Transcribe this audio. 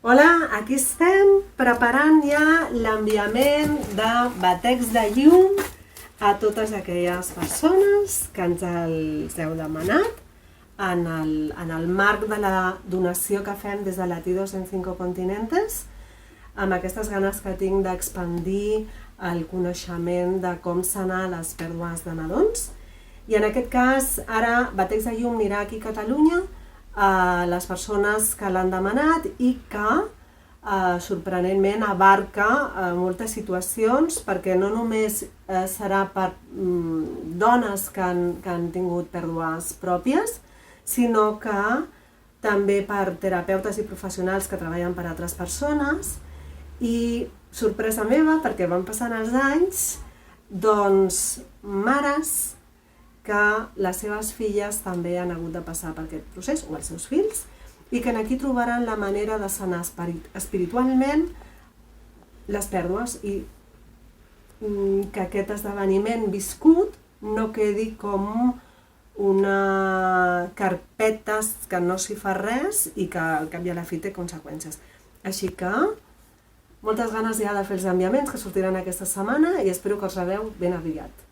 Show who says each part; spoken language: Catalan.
Speaker 1: Hola, aquí estem preparant ja l'enviament de batecs de llum a totes aquelles persones que ens els heu demanat en el marc de la donació que fem des de Latidos en 5 Continentes, amb aquestes ganes que tinc d'expandir el coneixement de com sanar les pèrdues de nadons. I en aquest cas, ara Batecs de Llum anirà aquí a Catalunya a les persones que l'han demanat i que sorprenentment abarca moltes situacions, perquè no només serà per dones que han tingut pèrdues pròpies, sinó que també per terapeutes i professionals que treballen per altres persones. I sorpresa meva, perquè van passant els anys, doncs mares que les seves filles també han hagut de passar per aquest procés, o els seus fills, i que aquí trobaran la manera de sanar espiritualment les pèrdues i que aquest esdeveniment viscut no quedi com una carpeta que no s'hi fa res i que al cap i a la fi té conseqüències. Així que moltes ganes ja de fer els enviaments que sortiran aquesta setmana i espero que els rebeu ben aviat.